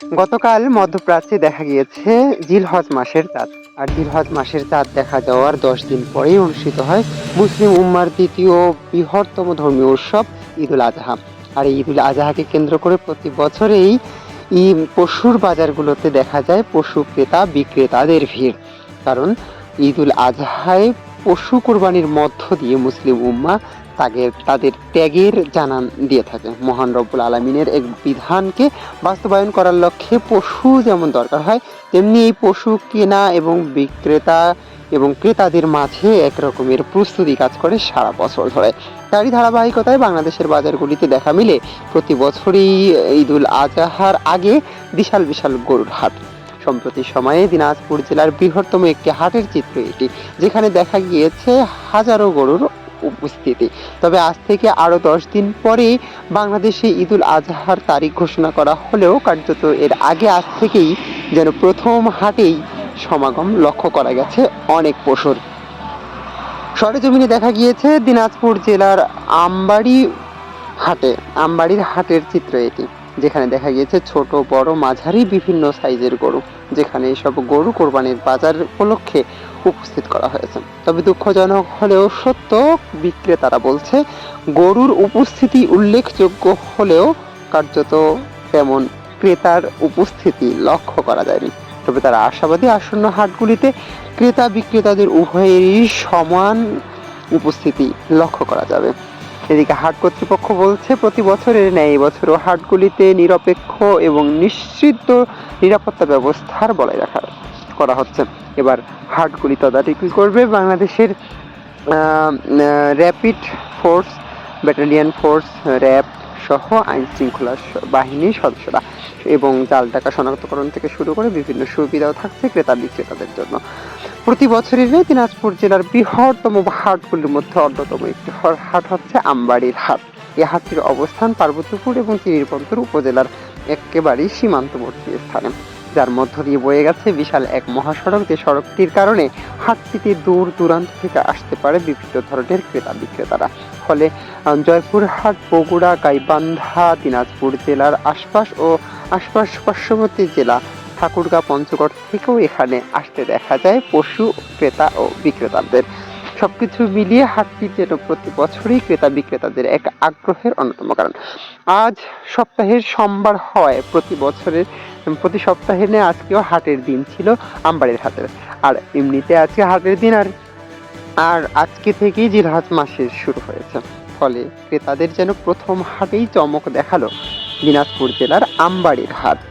গতকাল মধ্যপ্রাচ্যে দেখা গিয়েছে জিলহজ মাসের চাঁদ। আর জিলহজ মাসের চাঁদ দেখা যাওয়ার 10 দিন পরেই অনুষ্ঠিত হয় মুসলিম উম্মার দ্বিতীয় বৃহত্তম ধর্মীয় উৎসব ঈদুল আজহা। আর এই ঈদুল আজহাকে কেন্দ্র করে প্রতি বছরেই পশুর বাজারগুলোতে দেখা যায় পশু ক্রেতা বিক্রেতাদের ভিড়। কারণ ঈদুল আজহায় পশু কোরবানির মধ্য দিয়ে মুসলিম উম্মা তাদের ত্যাগের জানান দিয়ে থাকে। মহান রব্বুল আলামিনের এক বিধানকে বাস্তবায়ন করার লক্ষ্যে পশু যেমন দরকার হয়, তেমনি এই পশু কেনা এবং বিক্রেতা এবং ক্রেতাদের মাঝে এক রকমের প্রস্তুতি কাজ করে সারা বছর ধরে। তারই ধারাবাহিকতায় বাংলাদেশের বাজারগুলিতে দেখা মিলে প্রতি বছরই ঈদুল আজহার আগে বিশাল বিশাল গরুর হাট। সম্প্রতি সময়ে দিনাজপুর জেলার বৃহত্তম একটি হাটের চিত্র এটি, যেখানে দেখা গিয়েছে হাজারো গরুর উপস্থিতি। তবে আজ থেকে আরো 10 দিন পরে বাংলাদেশে ঈদুল আজহার তারিখ ঘোষণা করা হলেও কার্যত এর আগে আজ থেকেই যেন প্রথম হাটেই সমাগম লক্ষ্য করা গেছে অনেক পশুর। সরেজমিনে দেখা গিয়েছে দিনাজপুর জেলার আমবাড়ির হাটের চিত্র এটি, যেখানে দেখা গিয়েছে ছোট বড় মাঝারি বিভিন্ন সাইজের গরু, যেখানে এসব গরু কোরবানির বাজার উপলক্ষে উপস্থিত করা হয়েছে। তবে দুঃখজনক হলেও সত্য, বিক্রেতারা বলছে গরুর উপস্থিতি উল্লেখযোগ্য হলেও কার্যত তেমন ক্রেতার উপস্থিতি লক্ষ্য করা যায়নি। তবে তারা আশাবাদী আসন্ন হাটগুলিতে ক্রেতা বিক্রেতাদের উভয়েরই সমান উপস্থিতি লক্ষ্য করা যাবে। এদিকে হাট কর্তৃপক্ষ বলছে প্রতি বছরের ন্যায় এবছরও হাটগুলিতে নিরপেক্ষ এবং নিশ্চিত নিরাপত্তা ব্যবস্থার বজায় করা হচ্ছে। এবার হাটগুলি তদারকি করবে বাংলাদেশের rapid force, battalion force, RAB সহ আইন শৃঙ্খলা বাহিনীর সদস্যরা, এবং জাল টাকা শনাক্তকরণ থেকে শুরু করে বিভিন্ন সুবিধাও থাকছে ক্রেতা বিক্রেতাদের জন্য। প্রতি বছরের দিনাজপুর জেলার বৃহত্তম হাটগুলির মধ্যে অন্যতম একটি হাট হচ্ছে আমবাড়ির হাট। এই হাটটির অবস্থান পার্বতীপুর এবং চিরিরবন্দর উপজেলার একেবারেই সীমান্তবর্তী স্থানে, যার মধ্য দিয়ে বয়ে গেছে বিশাল এক মহাসড়ক। যে সড়কটির কারণে হাটটিতে দূর দূরান্ত থেকে আসতে পারে বিভিন্ন ধরনের ক্রেতা বিক্রেতারা। ফলে জয়পুরহাট, বগুড়া, গাইবান্ধা, দিনাজপুর জেলার আশপাশ পার্শ্ববর্তী জেলা ঠাকুরগাঁ, পঞ্চগড় থেকেও এখানে আসতে দেখা যায় পশু ক্রেতা ও বিক্রেতাদের। সবকিছু মিলিয়ে হাটটি যেন প্রতি বছরই ক্রেতা বিক্রেতাদের এক আগ্রহের অন্যতম কারণ। আজ সপ্তাহের সোমবার হওয়ায় প্রতি সপ্তাহের নিয়ে আজকেও হাটের দিন ছিল আমবাড়ির হাটের। আর এমনিতে আজকে হাটের দিন, আর আজকে থেকেই জিলহজ মাসের শুরু হয়েছে। ফলে ক্রেতাদের যেন প্রথম হাটেই চমক দেখালো দিনাজপুর জেলার আমবাড়ির হাট।